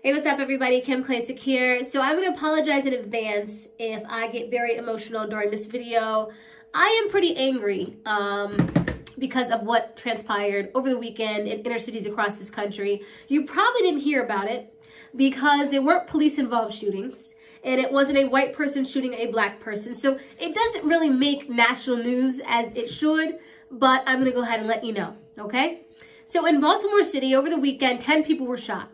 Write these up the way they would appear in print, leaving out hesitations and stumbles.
Hey, what's up everybody? Kim Classic here. So I'm going to apologize in advance if I get very emotional during this video. I am pretty angry because of what transpired over the weekend in inner cities across this country. You probably didn't hear about it because they weren't police-involved shootings and it wasn't a white person shooting a black person. So it doesn't really make national news as it should, but I'm going to go ahead and let you know, okay? So in Baltimore City over the weekend, 10 people were shot.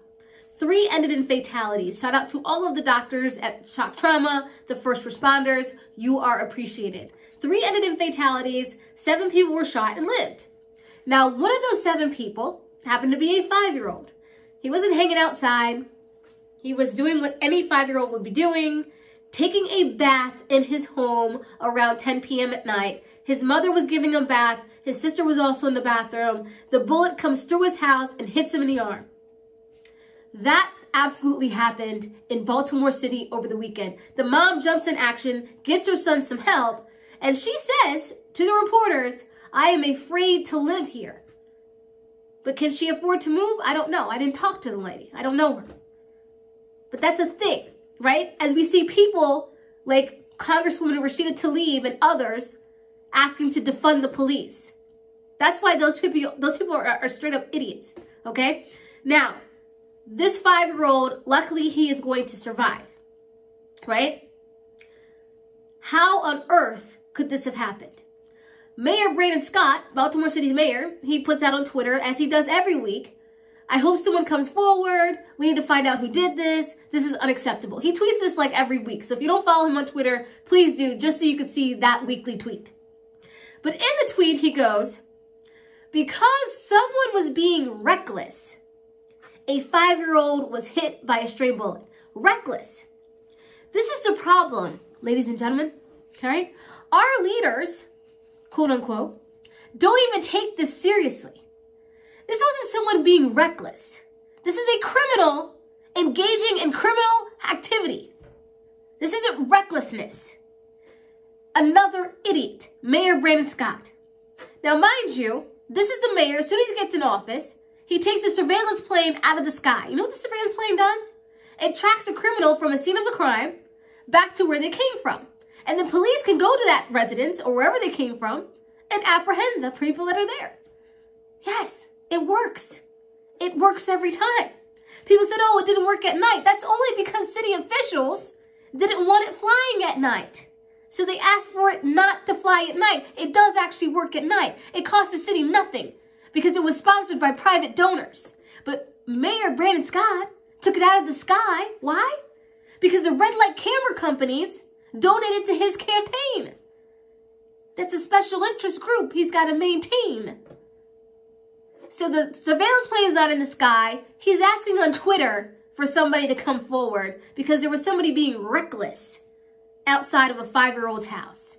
3 ended in fatalities. Shout out to all of the doctors at shock trauma, the first responders. You are appreciated. 3 ended in fatalities. 7 people were shot and lived. Now, one of those 7 people happened to be a 5-year-old. He wasn't hanging outside. He was doing what any 5-year-old would be doing, taking a bath in his home around 10 p.m. at night. His mother was giving him a bath. His sister was also in the bathroom. The bullet comes through his house and hits him in the arm. That absolutely happened in Baltimore City over the weekend. The mom jumps in action, gets her son some help, and she says to the reporters, "I am afraid to live here." But can she afford to move? I don't know. I didn't talk to the lady. I don't know her. But that's a thing, right? As we see people like Congresswoman Rashida Tlaib and others asking to defund the police. That's why those people are straight up idiots, okay? Now, this 5-year-old, luckily he is going to survive, right? How on earth could this have happened? Mayor Brandon Scott, Baltimore City's mayor, he puts out on Twitter, as he does every week, "I hope someone comes forward. We need to find out who did this. This is unacceptable." He tweets this like every week. So if you don't follow him on Twitter, please do, just so you can see that weekly tweet. But in the tweet, he goes, "Because someone was being reckless, a 5-year-old was hit by a stray bullet." Reckless. This is the problem, ladies and gentlemen, all right? Our leaders, quote unquote, don't even take this seriously. This wasn't someone being reckless. This is a criminal engaging in criminal activity. This isn't recklessness. Another idiot, Mayor Brandon Scott. Now, mind you, this is the mayor. As soon as he gets in office, he takes a surveillance plane out of the sky. You know what the surveillance plane does? It tracks a criminal from a scene of the crime back to where they came from. And the police can go to that residence or wherever they came from and apprehend the people that are there. Yes, it works. It works every time. People said, "Oh, it didn't work at night." That's only because city officials didn't want it flying at night. So they asked for it not to fly at night. It does actually work at night. It cost the city nothing, because it was sponsored by private donors. But Mayor Brandon Scott took it out of the sky. Why? Because the red light camera companies donated to his campaign. That's a special interest group he's got to maintain. So the surveillance plane is not in the sky. He's asking on Twitter for somebody to come forward because there was somebody being reckless outside of a 5-year-old's house.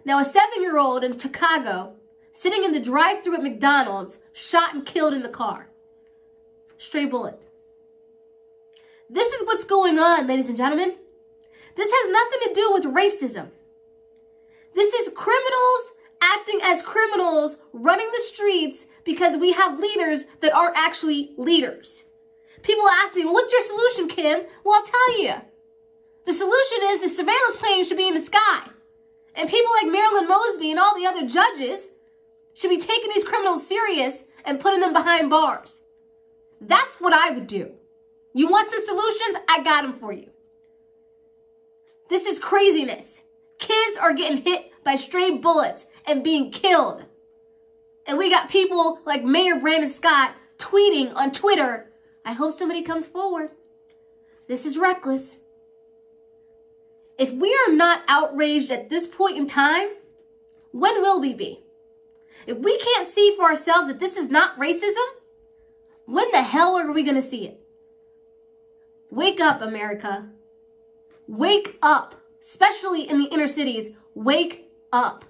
Now, a 7-year-old in Chicago, sitting in the drive-thru at McDonald's, shot and killed in the car. Stray bullet. This is what's going on, ladies and gentlemen. This has nothing to do with racism. This is criminals acting as criminals, running the streets because we have leaders that aren't actually leaders. People ask me, "Well, what's your solution, Kim?" Well, I'll tell you. The solution is the surveillance plane should be in the sky. And people like Marilyn Mosby and all the other judges should be taking these criminals serious and putting them behind bars. That's what I would do. You want some solutions? I got them for you. This is craziness. Kids are getting hit by stray bullets and being killed. And we got people like Mayor Brandon Scott tweeting on Twitter, "I hope somebody comes forward. This is reckless." If we are not outraged at this point in time, when will we be? If we can't see for ourselves that this is not racism, when the hell are we going to see it? Wake up, America. Wake up. Especially in the inner cities. Wake up.